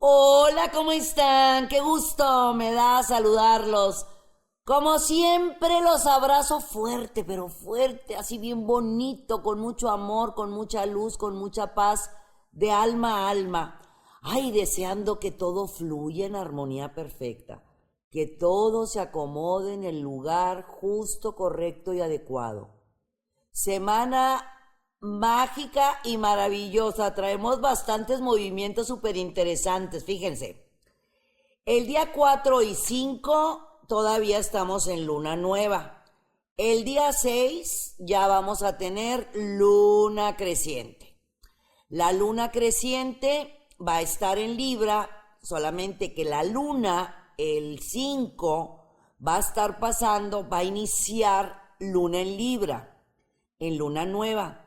Hola, ¿cómo están? Qué gusto me da saludarlos. Como siempre los abrazo fuerte, pero fuerte, así bien bonito, con mucho amor, con mucha luz, con mucha paz, de alma a alma. Ay, deseando que todo fluya en armonía perfecta, que todo se acomode en el lugar justo, correcto y adecuado. Semana mágica y maravillosa. Traemos bastantes movimientos súper interesantes, fíjense. El día 4 y 5 todavía estamos en luna nueva. El día 6 ya vamos a tener luna creciente. La luna creciente va a estar en Libra, solamente que la luna, el 5, va a estar pasando, va a iniciar luna en Libra, en luna nueva.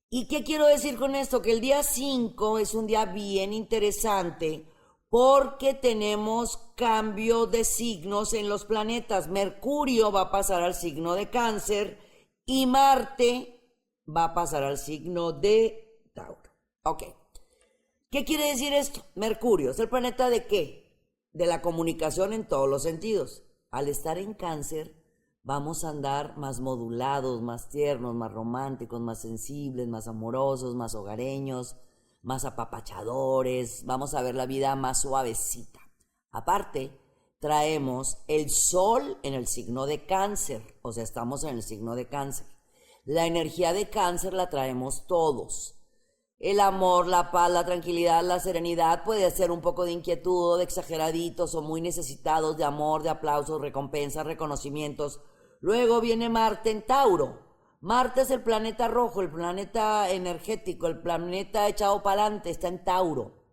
¿Y qué quiero decir con esto? Que el día 5 es un día bien interesante porque tenemos cambio de signos en los planetas. Mercurio va a pasar al signo de Cáncer y Marte va a pasar al signo de Tauro. Ok. ¿Qué quiere decir esto? Mercurio es el planeta de ¿qué? De la comunicación en todos los sentidos. Al estar en Cáncer, vamos a andar más modulados, más tiernos, más románticos, más sensibles, más amorosos, más hogareños, más apapachadores. Vamos a ver la vida más suavecita. Aparte, traemos el Sol en el signo de Cáncer, o sea, estamos en el signo de Cáncer. La energía de Cáncer la traemos todos. El amor, la paz, la tranquilidad, la serenidad, puede ser un poco de inquietud, de exageraditos o muy necesitados de amor, de aplausos, recompensas, reconocimientos. Luego viene Marte en Tauro. Marte es el planeta rojo, el planeta energético, el planeta echado para adelante, está en Tauro.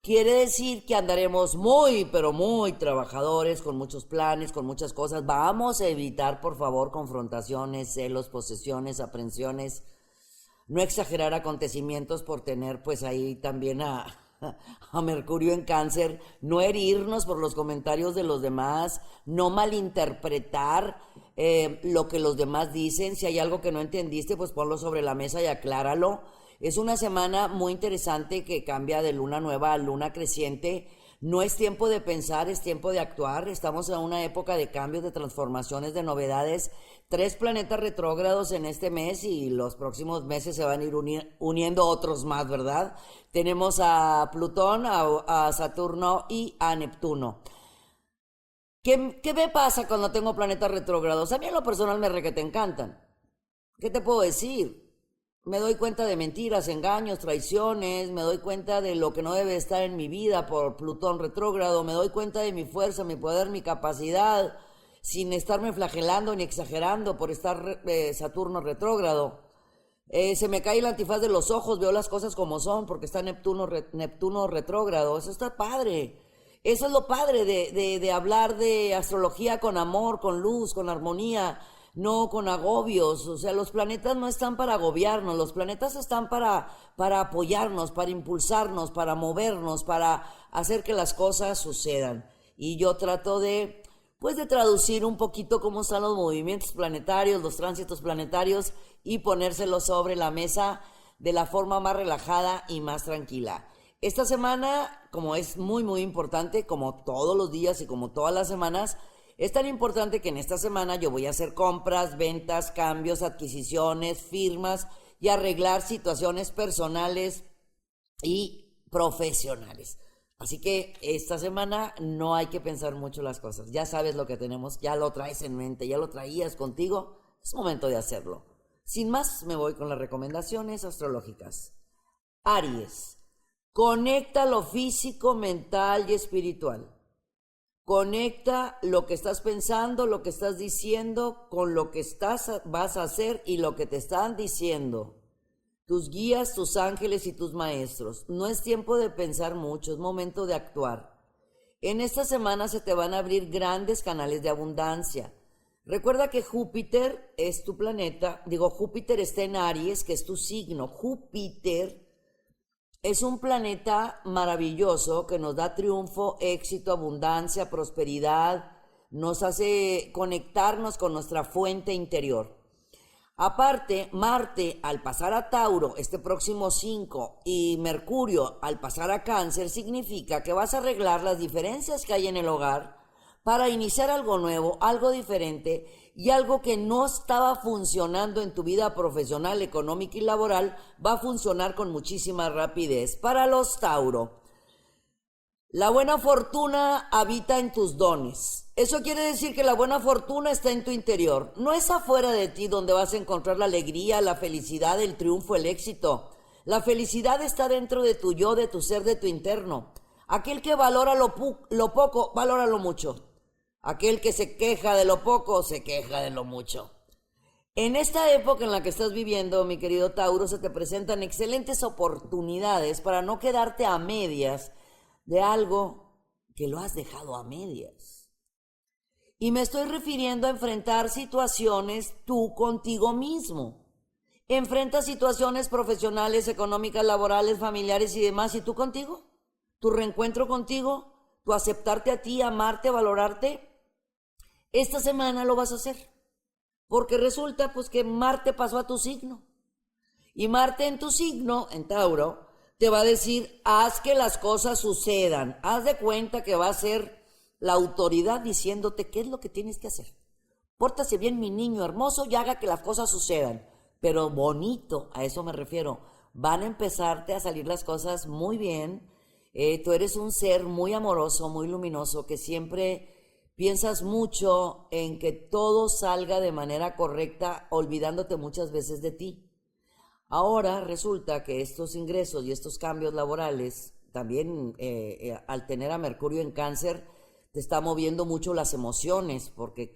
Quiere decir que andaremos muy, pero muy trabajadores, con muchos planes, con muchas cosas. Vamos a evitar, por favor, confrontaciones, celos, posesiones, aprensiones. No exagerar acontecimientos por tener pues ahí también a Mercurio en Cáncer, no herirnos por los comentarios de los demás, no malinterpretar lo que los demás dicen. Si hay algo que no entendiste, pues ponlo sobre la mesa y acláralo. Es una semana muy interesante que cambia de luna nueva a luna creciente. No es tiempo de pensar, es tiempo de actuar. Estamos en una época de cambios, de transformaciones, de novedades. 3 planetas retrógrados en este mes y los próximos meses se van a ir uniendo otros más, ¿verdad? Tenemos a Plutón, a Saturno y a Neptuno. ¿Qué me pasa cuando tengo planetas retrógrados? A mí en lo personal me requete encantan. ¿Qué te puedo decir? Me doy cuenta de mentiras, engaños, traiciones, me doy cuenta de lo que no debe estar en mi vida por Plutón retrógrado, me doy cuenta de mi fuerza, mi poder, mi capacidad, sin estarme flagelando ni exagerando por estar Saturno retrógrado. Se me cae el antifaz de los ojos, veo las cosas como son porque está Neptuno retrógrado. Eso está padre. Eso es lo padre de hablar de astrología con amor, con luz, con armonía, no con agobios. O sea, los planetas no están para agobiarnos, los planetas están para apoyarnos, para impulsarnos, para movernos, para hacer que las cosas sucedan. Y yo trato de traducir un poquito cómo están los movimientos planetarios, los tránsitos planetarios y ponérselos sobre la mesa de la forma más relajada y más tranquila. Esta semana, como es muy muy importante, como todos los días y como todas las semanas, es tan importante que en esta semana yo voy a hacer compras, ventas, cambios, adquisiciones, firmas y arreglar situaciones personales y profesionales. Así que esta semana no hay que pensar mucho las cosas. Ya sabes lo que tenemos, ya lo traes en mente, ya lo traías contigo. Es momento de hacerlo. Sin más, me voy con las recomendaciones astrológicas. Aries, conecta lo físico, mental y espiritual. Conecta lo que estás pensando, lo que estás diciendo, con lo que vas a hacer y lo que te están diciendo. Tus guías, tus ángeles y tus maestros. No es tiempo de pensar mucho, es momento de actuar. En esta semana se te van a abrir grandes canales de abundancia. Recuerda que Júpiter es tu planeta, Júpiter está en Aries, que es tu signo. Júpiter es un planeta maravilloso que nos da triunfo, éxito, abundancia, prosperidad, nos hace conectarnos con nuestra fuente interior. Aparte, Marte al pasar a Tauro este próximo 5 y Mercurio al pasar a Cáncer significa que vas a arreglar las diferencias que hay en el hogar para iniciar algo nuevo, algo diferente y algo que no estaba funcionando en tu vida profesional, económica y laboral va a funcionar con muchísima rapidez. Para los Tauro, la buena fortuna habita en tus dones. Eso quiere decir que la buena fortuna está en tu interior. No es afuera de ti donde vas a encontrar la alegría, la felicidad, el triunfo, el éxito. La felicidad está dentro de tu yo, de tu ser, de tu interno. Aquel que valora lo poco, valora lo mucho. Aquel que se queja de lo poco, se queja de lo mucho. En esta época en la que estás viviendo, mi querido Tauro, se te presentan excelentes oportunidades para no quedarte a medias de algo que lo has dejado a medias. Y me estoy refiriendo a enfrentar situaciones tú contigo mismo. Enfrenta situaciones profesionales, económicas, laborales, familiares y demás, ¿y tú contigo? ¿Tu reencuentro contigo? ¿Tu aceptarte a ti, amarte, valorarte? Esta semana lo vas a hacer, porque resulta pues que Marte pasó a tu signo. Y Marte en tu signo, en Tauro, te va a decir, haz que las cosas sucedan. Haz de cuenta que va a ser la autoridad diciéndote qué es lo que tienes que hacer. Pórtase bien, mi niño hermoso, y haga que las cosas sucedan. Pero bonito, a eso me refiero. Van a empezarte a salir las cosas muy bien. Tú eres un ser muy amoroso, muy luminoso, que siempre piensas mucho en que todo salga de manera correcta, olvidándote muchas veces de ti. Ahora resulta que estos ingresos y estos cambios laborales, también al tener a Mercurio en Cáncer, te está moviendo mucho las emociones, porque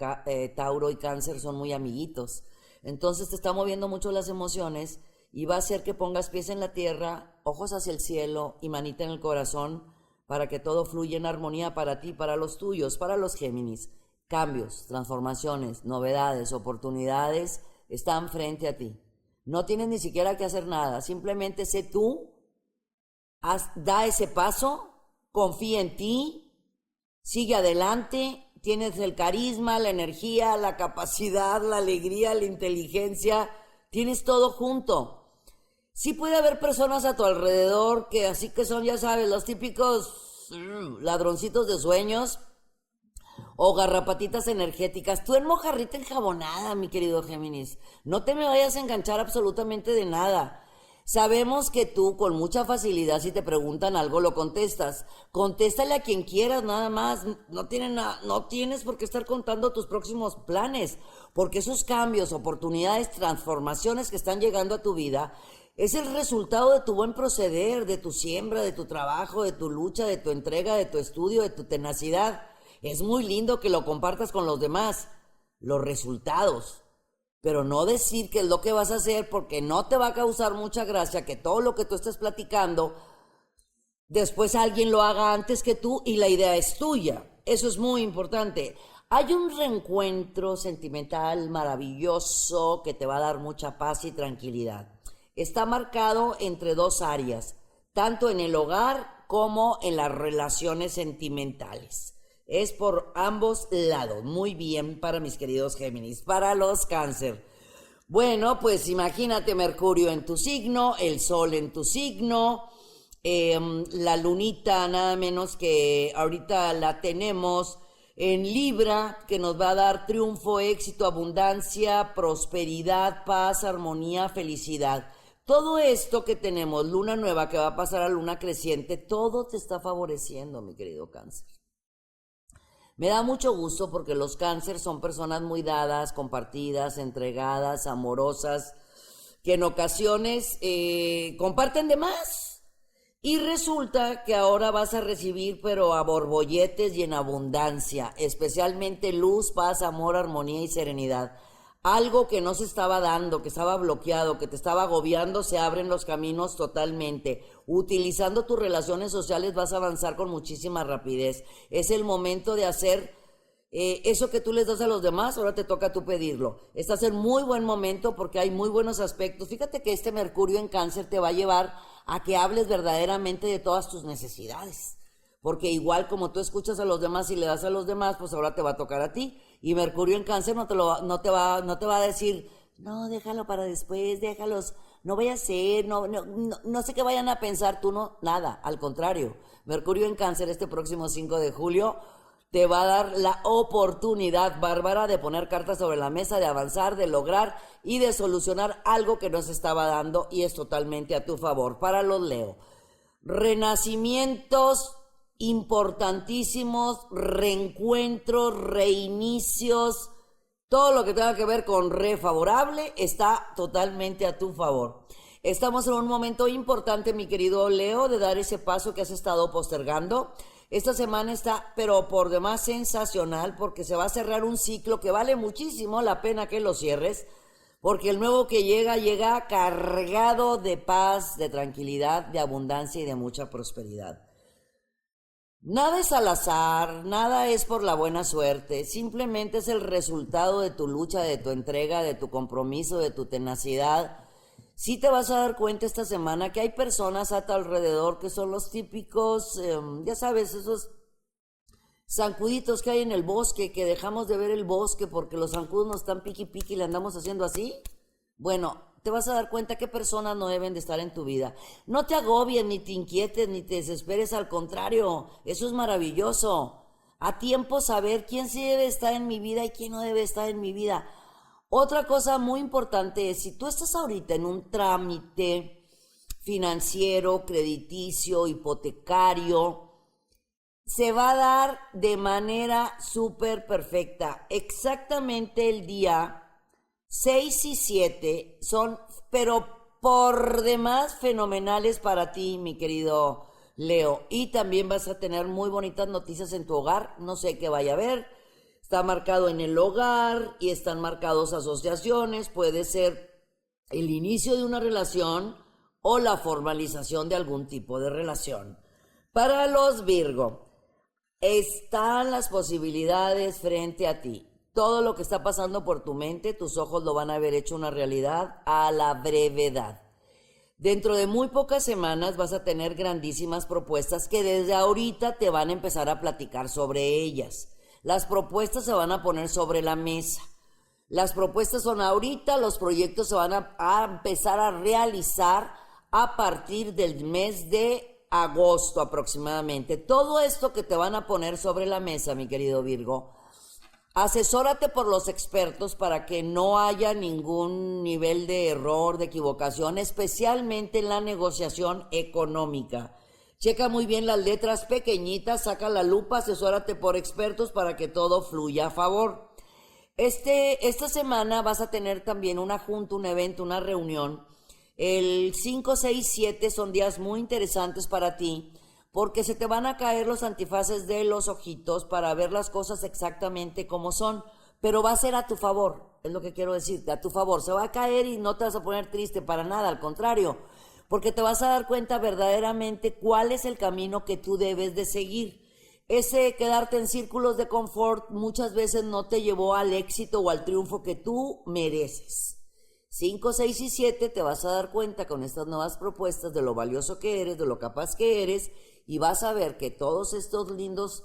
Tauro y Cáncer son muy amiguitos. Entonces te está moviendo mucho las emociones y va a hacer que pongas pies en la tierra, ojos hacia el cielo y manita en el corazón, para que todo fluya en armonía para ti, para los tuyos, para los Géminis. Cambios, transformaciones, novedades, oportunidades están frente a ti. No tienes ni siquiera que hacer nada, simplemente sé tú, da ese paso, confía en ti, sigue adelante, tienes el carisma, la energía, la capacidad, la alegría, la inteligencia, tienes todo junto. Sí puede haber personas a tu alrededor que así que son, ya sabes, los típicos ladroncitos de sueños o garrapatitas energéticas. Tú en mojarrita enjabonada, mi querido Géminis. No te me vayas a enganchar absolutamente de nada. Sabemos que tú con mucha facilidad, si te preguntan algo, lo contestas. Contéstale a quien quieras, nada más. No tienes por qué estar contando tus próximos planes, porque esos cambios, oportunidades, transformaciones que están llegando a tu vida es el resultado de tu buen proceder, de tu siembra, de tu trabajo, de tu lucha, de tu entrega, de tu estudio, de tu tenacidad. Es muy lindo que lo compartas con los demás, los resultados, pero no decir qué es lo que vas a hacer, porque no te va a causar mucha gracia que todo lo que tú estés platicando, después alguien lo haga antes que tú y la idea es tuya. Eso es muy importante. Hay un reencuentro sentimental maravilloso que te va a dar mucha paz y tranquilidad. Está marcado entre dos áreas, tanto en el hogar como en las relaciones sentimentales. Es por ambos lados. Muy bien para mis queridos Géminis. Para los Cáncer, bueno, pues imagínate Mercurio en tu signo, el Sol en tu signo, la lunita nada menos que ahorita la tenemos en Libra, que nos va a dar triunfo, éxito, abundancia, prosperidad, paz, armonía, felicidad. Todo esto que tenemos, luna nueva que va a pasar a luna creciente, todo te está favoreciendo, mi querido Cáncer. Me da mucho gusto porque los Cáncer son personas muy dadas, compartidas, entregadas, amorosas, que en ocasiones comparten de más. Y resulta que ahora vas a recibir, pero a borbolletes y en abundancia, especialmente luz, paz, amor, armonía y serenidad. Algo que no se estaba dando, que estaba bloqueado, que te estaba agobiando, se abren los caminos totalmente. Utilizando tus relaciones sociales vas a avanzar con muchísima rapidez. Es el momento de hacer eso que tú les das a los demás, ahora te toca a tú pedirlo. Estás en muy buen momento porque hay muy buenos aspectos. Fíjate que este Mercurio en Cáncer te va a llevar a que hables verdaderamente de todas tus necesidades. Porque igual como tú escuchas a los demás y le das a los demás, pues ahora te va a tocar a ti. Y Mercurio en Cáncer no te va a decir, No, déjalo para después, déjalos, no vaya a ser, no sé qué vayan a pensar, tú no, nada, al contrario. Mercurio en Cáncer este próximo 5 de julio te va a dar la oportunidad bárbara de poner cartas sobre la mesa, de avanzar, de lograr y de solucionar algo que no se estaba dando y es totalmente a tu favor. Para los Leo, renacimientos importantísimos, reencuentros, reinicios, todo lo que tenga que ver con re favorable está totalmente a tu favor. Estamos en un momento importante, mi querido Leo, de dar ese paso que has estado postergando. Esta semana está, pero por demás sensacional, porque se va a cerrar un ciclo que vale muchísimo la pena que lo cierres, porque el nuevo que llega cargado de paz, de tranquilidad, de abundancia y de mucha prosperidad. Nada es al azar, nada es por la buena suerte, simplemente es el resultado de tu lucha, de tu entrega, de tu compromiso, de tu tenacidad. Sí te vas a dar cuenta esta semana que hay personas a tu alrededor que son los típicos, ya sabes, esos zancuditos que hay en el bosque, que dejamos de ver el bosque porque los zancudos nos están piqui y le andamos haciendo así. Bueno, te vas a dar cuenta que personas no deben de estar en tu vida. No te agobies, ni te inquietes, ni te desesperes, al contrario, eso es maravilloso. A tiempo saber quién sí debe estar en mi vida y quién no debe estar en mi vida. Otra cosa muy importante es, si tú estás ahorita en un trámite financiero, crediticio, hipotecario, se va a dar de manera súper perfecta. Exactamente el día 6 y 7 son, pero por demás, fenomenales para ti, mi querido Leo. Y también vas a tener muy bonitas noticias en tu hogar. No sé qué vaya a haber. Está marcado en el hogar y están marcados asociaciones. Puede ser el inicio de una relación o la formalización de algún tipo de relación. Para los Virgo, están las posibilidades frente a ti. Todo lo que está pasando por tu mente, tus ojos lo van a haber hecho una realidad a la brevedad. Dentro de muy pocas semanas vas a tener grandísimas propuestas que desde ahorita te van a empezar a platicar sobre ellas. Las propuestas se van a poner sobre la mesa. Las propuestas son ahorita, los proyectos se van a empezar a realizar a partir del mes de agosto aproximadamente. Todo esto que te van a poner sobre la mesa, mi querido Virgo, asesórate por los expertos para que no haya ningún nivel de error, de equivocación, especialmente en la negociación económica. Checa muy bien las letras pequeñitas, saca la lupa, asesórate por expertos para que todo fluya a favor. Esta semana vas a tener también una junta, un evento, una reunión. El 5, 6, 7 son días muy interesantes para ti, porque se te van a caer los antifaces de los ojitos para ver las cosas exactamente como son, pero va a ser a tu favor, es lo que quiero decirte, a tu favor. Se va a caer y no te vas a poner triste para nada, al contrario, porque te vas a dar cuenta verdaderamente cuál es el camino que tú debes de seguir. Ese quedarte en círculos de confort muchas veces no te llevó al éxito o al triunfo que tú mereces. 5, 6 y 7 te vas a dar cuenta con estas nuevas propuestas de lo valioso que eres, de lo capaz que eres, y vas a ver que todos estos lindos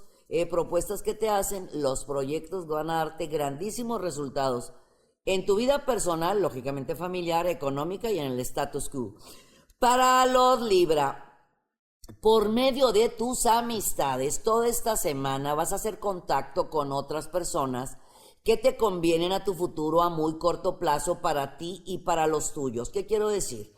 propuestas que te hacen, los proyectos van a darte grandísimos resultados en tu vida personal, lógicamente familiar, económica y en el status quo. Para los Libra, por medio de tus amistades, toda esta semana vas a hacer contacto con otras personas que te convienen a tu futuro a muy corto plazo para ti y para los tuyos. ¿Qué quiero decir?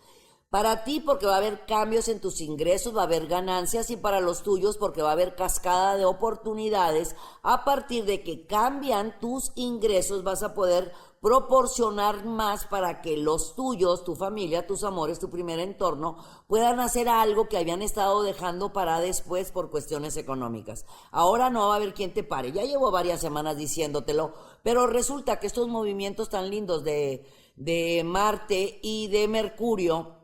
Para ti porque va a haber cambios en tus ingresos, va a haber ganancias, y para los tuyos porque va a haber cascada de oportunidades. A partir de que cambian tus ingresos vas a poder proporcionar más para que los tuyos, tu familia, tus amores, tu primer entorno puedan hacer algo que habían estado dejando para después por cuestiones económicas. Ahora no va a haber quien te pare. Ya llevo varias semanas diciéndotelo, pero resulta que estos movimientos tan lindos de Marte y de Mercurio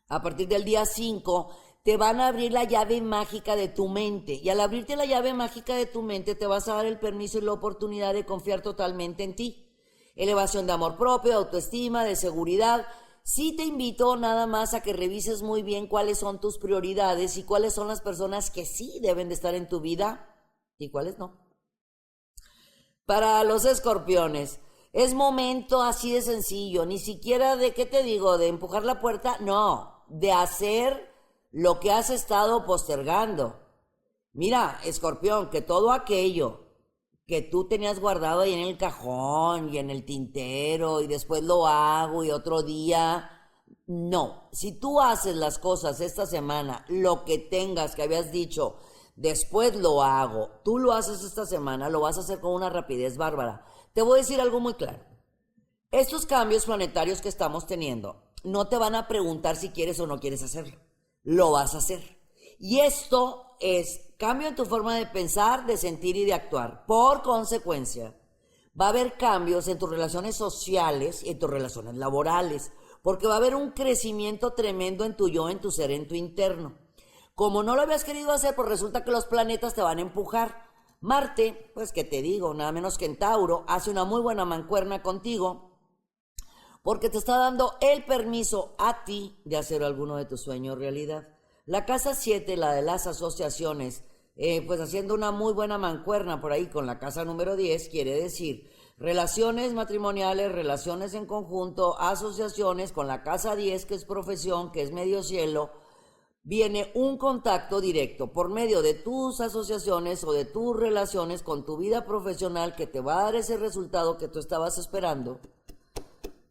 a partir del día 5, te van a abrir la llave mágica de tu mente. Y al abrirte la llave mágica de tu mente, te vas a dar el permiso y la oportunidad de confiar totalmente en ti. Elevación de amor propio, de autoestima, de seguridad. Sí te invito nada más a que revises muy bien cuáles son tus prioridades y cuáles son las personas que sí deben de estar en tu vida y cuáles no. Para los escorpiones, Es momento así de sencillo, ni siquiera de, ¿qué te digo? De empujar la puerta, no, de hacer lo que has estado postergando. Mira, Escorpión, que todo aquello que tú tenías guardado ahí en el cajón y en el tintero y después lo hago y otro día, no. Si tú haces las cosas esta semana, lo que tengas que habías dicho, después lo hago, tú lo haces esta semana, lo vas a hacer con una rapidez bárbara. Te voy a decir algo muy claro. Estos cambios planetarios que estamos teniendo no te van a preguntar si quieres o no quieres hacerlo. Lo vas a hacer. Y esto es cambio en tu forma de pensar, de sentir y de actuar. Por consecuencia, va a haber cambios en tus relaciones sociales y en tus relaciones laborales, porque va a haber un crecimiento tremendo en tu yo, en tu ser, en tu interno. Como no lo habías querido hacer, pues resulta que los planetas te van a empujar. Marte, pues que te digo, nada menos que en Tauro, hace una muy buena mancuerna contigo, porque te está dando el permiso a ti de hacer alguno de tus sueños realidad. La casa 7, la de las asociaciones, pues haciendo una muy buena mancuerna por ahí con la casa número 10, quiere decir relaciones matrimoniales, relaciones en conjunto, asociaciones con la casa 10, que es profesión, que es medio cielo. Viene un contacto directo por medio de tus asociaciones o de tus relaciones con tu vida profesional que te va a dar ese resultado que tú estabas esperando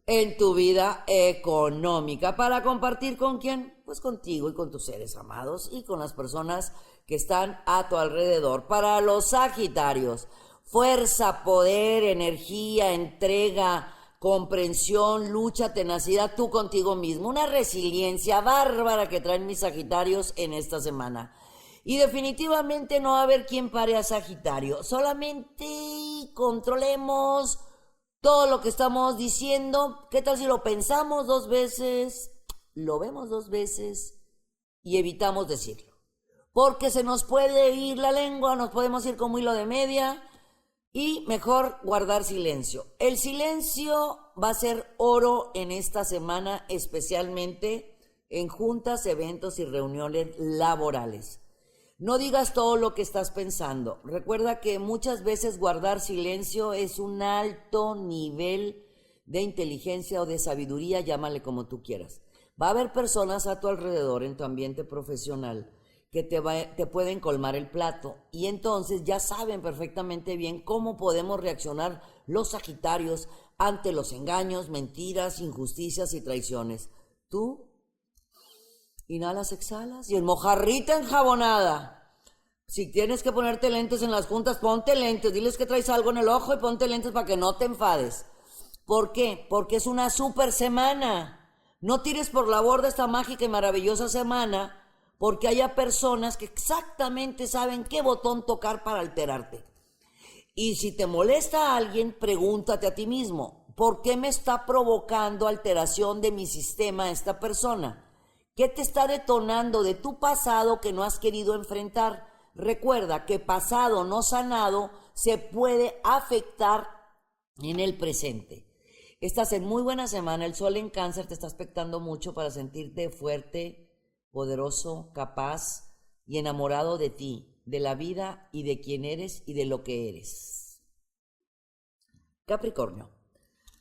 en tu vida económica. ¿Para compartir con quién? Pues contigo y con tus seres amados y con las personas que están a tu alrededor. Para los Sagitarios, fuerza, poder, energía, entrega, comprensión, lucha, tenacidad, tú contigo mismo. Una resiliencia bárbara que traen mis Sagitarios en esta semana. Y definitivamente no va a haber quien pare a Sagitario. Solamente controlemos todo lo que estamos diciendo. ¿Qué tal si lo pensamos 2 veces, lo vemos 2 veces y evitamos decirlo? Porque se nos puede ir la lengua, nos podemos ir como hilo de media y mejor guardar silencio. El silencio va a ser oro en esta semana, especialmente en juntas, eventos y reuniones laborales. No digas todo lo que estás pensando. Recuerda que muchas veces guardar silencio es un alto nivel de inteligencia o de sabiduría, llámale como tú quieras. Va a haber personas a tu alrededor en tu ambiente profesional que te pueden colmar el plato y entonces ya saben perfectamente bien cómo podemos reaccionar los Sagitarios ante los engaños, mentiras, injusticias y traiciones. Tú inhalas, exhalas y en mojarrita enjabonada. Si tienes que ponerte lentes en las juntas, ponte lentes. Diles que traes algo en el ojo y ponte lentes para que no te enfades. ¿Por qué? Porque es una super semana. No tires por la borda esta mágica y maravillosa semana porque haya personas que exactamente saben qué botón tocar para alterarte. Y si te molesta a alguien, pregúntate a ti mismo, ¿por qué me está provocando alteración de mi sistema esta persona? ¿Qué te está detonando de tu pasado que no has querido enfrentar? Recuerda que pasado no sanado se puede afectar en el presente. Estás en muy buena semana, el sol en Cáncer te está aspectando mucho para sentirte fuerte, poderoso, capaz y enamorado de ti, de la vida y de quién eres y de lo que eres. Capricornio.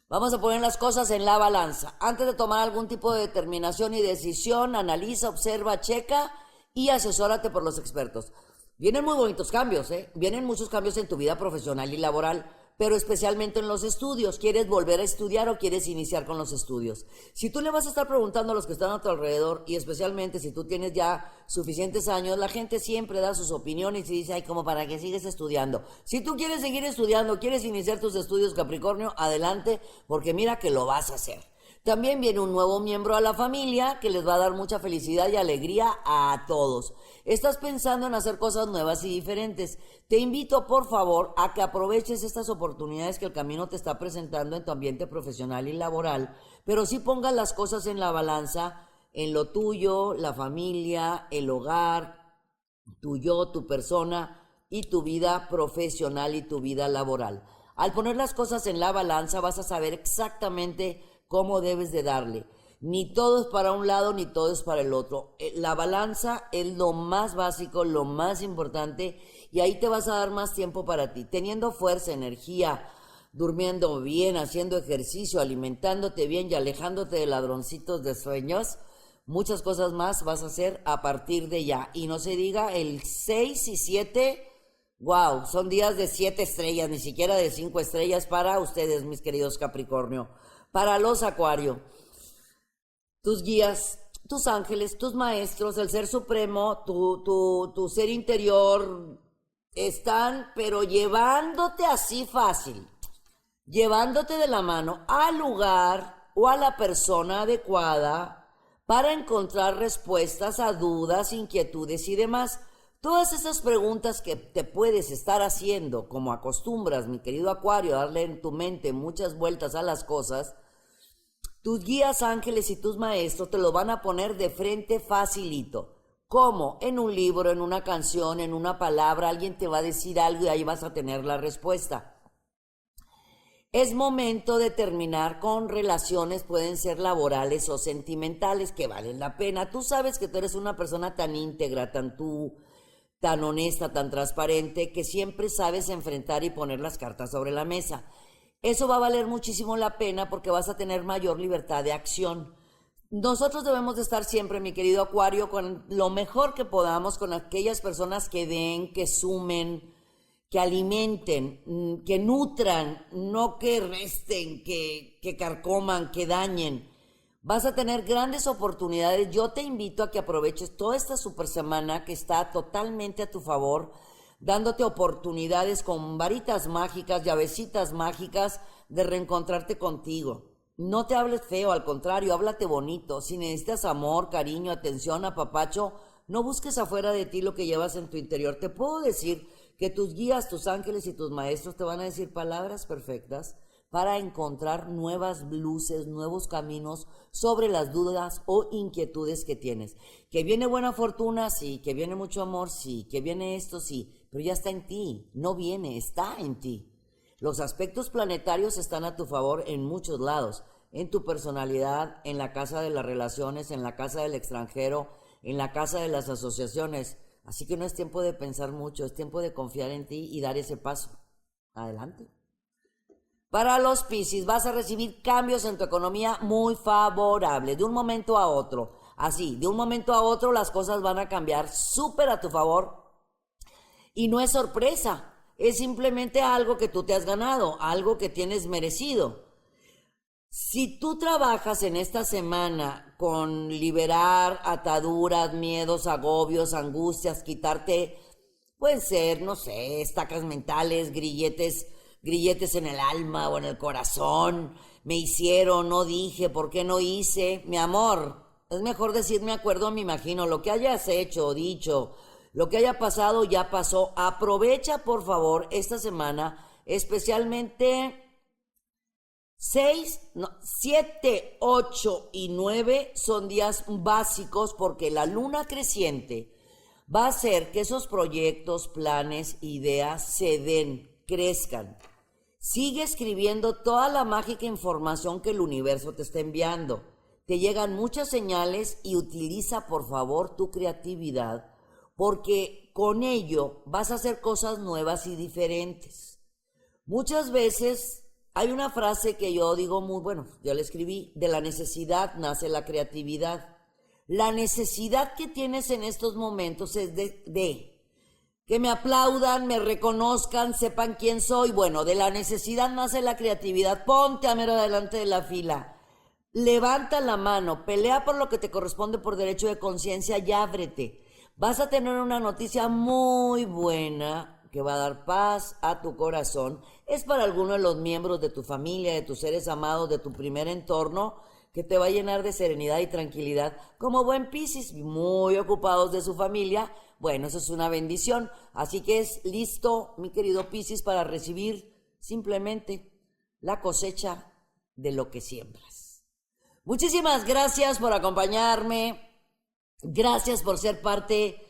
Vamos a poner las cosas en la balanza. Antes de tomar algún tipo de determinación y decisión, analiza, observa, checa y asesórate por los expertos. Vienen muy bonitos cambios, Vienen muchos cambios en tu vida profesional y laboral, pero especialmente en los estudios. ¿Quieres volver a estudiar o quieres iniciar con los estudios? Si tú le vas a estar preguntando a los que están a tu alrededor, y especialmente si tú tienes ya suficientes años, la gente siempre da sus opiniones y dice, ay, como para que sigues estudiando. Si tú quieres seguir estudiando, quieres iniciar tus estudios, Capricornio, adelante, porque mira que lo vas a hacer. También viene un nuevo miembro a la familia que les va a dar mucha felicidad y alegría a todos. Estás pensando en hacer cosas nuevas y diferentes. Te invito, por favor, a que aproveches estas oportunidades que el camino te está presentando en tu ambiente profesional y laboral, pero sí pongas las cosas en la balanza, en lo tuyo, la familia, el hogar, tu yo, tu persona y tu vida profesional y tu vida laboral. Al poner las cosas en la balanza vas a saber exactamente cómo debes de darle. Ni todo es para un lado, ni todo es para el otro. La balanza es lo más básico, lo más importante, y ahí te vas a dar más tiempo para ti. Teniendo fuerza, energía, durmiendo bien, haciendo ejercicio, alimentándote bien y alejándote de ladroncitos de sueños, muchas cosas más vas a hacer a partir de ya. Y no se diga el 6 y 7, wow, son días de 7 estrellas, ni siquiera de 5 estrellas para ustedes, mis queridos Capricornio. Para los Acuario, tus guías, tus ángeles, tus maestros, el Ser Supremo, tu ser interior, están pero llevándote así fácil, llevándote de la mano al lugar o a la persona adecuada para encontrar respuestas a dudas, inquietudes y demás. Todas esas preguntas que te puedes estar haciendo, como acostumbras, mi querido Acuario, darle en tu mente muchas vueltas a las cosas, tus guías, ángeles y tus maestros te lo van a poner de frente facilito. ¿Cómo? En un libro, en una canción, en una palabra, alguien te va a decir algo y ahí vas a tener la respuesta. Es momento de terminar con relaciones, pueden ser laborales o sentimentales, que valen la pena. Tú sabes que tú eres una persona tan íntegra, tan honesta, tan transparente, que siempre sabes enfrentar y poner las cartas sobre la mesa. Eso va a valer muchísimo la pena porque vas a tener mayor libertad de acción. Nosotros debemos de estar siempre, mi querido Acuario, con lo mejor que podamos, con aquellas personas que den, que sumen, que alimenten, que nutran, no que resten, que carcoman, que dañen. Vas a tener grandes oportunidades. Yo te invito a que aproveches toda esta super semana que está totalmente a tu favor, dándote oportunidades con varitas mágicas, llavecitas mágicas de reencontrarte contigo. No te hables feo, al contrario, háblate bonito. Si necesitas amor, cariño, atención, apapacho, no busques afuera de ti lo que llevas en tu interior. Te puedo decir que tus guías, tus ángeles y tus maestros te van a decir palabras perfectas para encontrar nuevas luces, nuevos caminos sobre las dudas o inquietudes que tienes. Que viene buena fortuna, sí, que viene mucho amor, sí, que viene esto, sí, pero ya está en ti, no viene, está en ti. Los aspectos planetarios están a tu favor en muchos lados, en tu personalidad, en la casa de las relaciones, en la casa del extranjero, en la casa de las asociaciones. Así que no es tiempo de pensar mucho, es tiempo de confiar en ti y dar ese paso. Adelante. Para los Piscis, vas a recibir cambios en tu economía muy favorables, de un momento a otro. Así, de un momento a otro las cosas van a cambiar súper a tu favor. Y no es sorpresa, es simplemente algo que tú te has ganado, algo que tienes merecido. Si tú trabajas en esta semana con liberar ataduras, miedos, agobios, angustias, quitarte, pueden ser, no sé, estacas mentales, grilletes en el alma o en el corazón, me hicieron, no dije, ¿por qué no hice? Mi amor, es mejor decir me acuerdo, me imagino, lo que hayas hecho o dicho, lo que haya pasado ya pasó. Aprovecha por favor esta semana, especialmente 7, 8 y 9 son días básicos porque la luna creciente va a hacer que esos proyectos, planes, ideas se den, crezcan. Sigue escribiendo toda la mágica información que el universo te está enviando. Te llegan muchas señales y utiliza por favor tu creatividad porque con ello vas a hacer cosas nuevas y diferentes. Muchas veces hay una frase que yo digo muy, bueno, yo la escribí, de la necesidad nace la creatividad. La necesidad que tienes en estos momentos es de que me aplaudan, me reconozcan, sepan quién soy. Bueno, de la necesidad nace la creatividad. Ponte a mero delante de la fila. Levanta la mano, pelea por lo que te corresponde por derecho de conciencia y ábrete. Vas a tener una noticia muy buena que va a dar paz a tu corazón. Es para alguno de los miembros de tu familia, de tus seres amados, de tu primer entorno, que te va a llenar de serenidad y tranquilidad. Como buen Piscis, muy ocupados de su familia, bueno, eso es una bendición. Así que es listo, mi querido Piscis, para recibir simplemente la cosecha de lo que siembras. Muchísimas gracias por acompañarme. Gracias por ser parte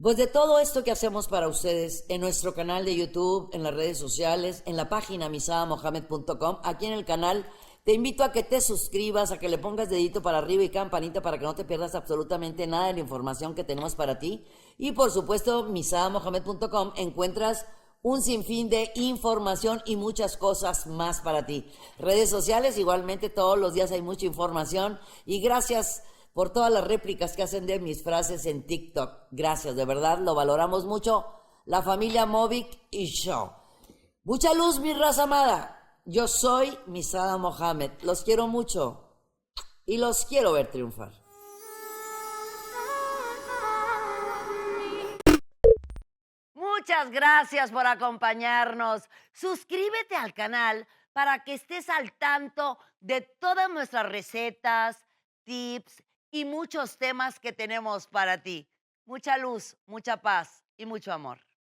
pues de todo esto que hacemos para ustedes en nuestro canal de YouTube, en las redes sociales, en la página misadamohamed.com. Aquí en el canal te invito a que te suscribas, a que le pongas dedito para arriba y campanita para que no te pierdas absolutamente nada de la información que tenemos para ti. Y por supuesto, misadamohamed.com encuentras un sinfín de información y muchas cosas más para ti. Redes sociales, igualmente todos los días hay mucha información y gracias por todas las réplicas que hacen de mis frases en TikTok. Gracias, de verdad, lo valoramos mucho. La familia Movic y yo. Mucha luz, mi raza amada. Yo soy Misada Mohamed. Los quiero mucho y los quiero ver triunfar. Muchas gracias por acompañarnos. Suscríbete al canal para que estés al tanto de todas nuestras recetas, tips y muchos temas que tenemos para ti. Mucha luz, mucha paz y mucho amor.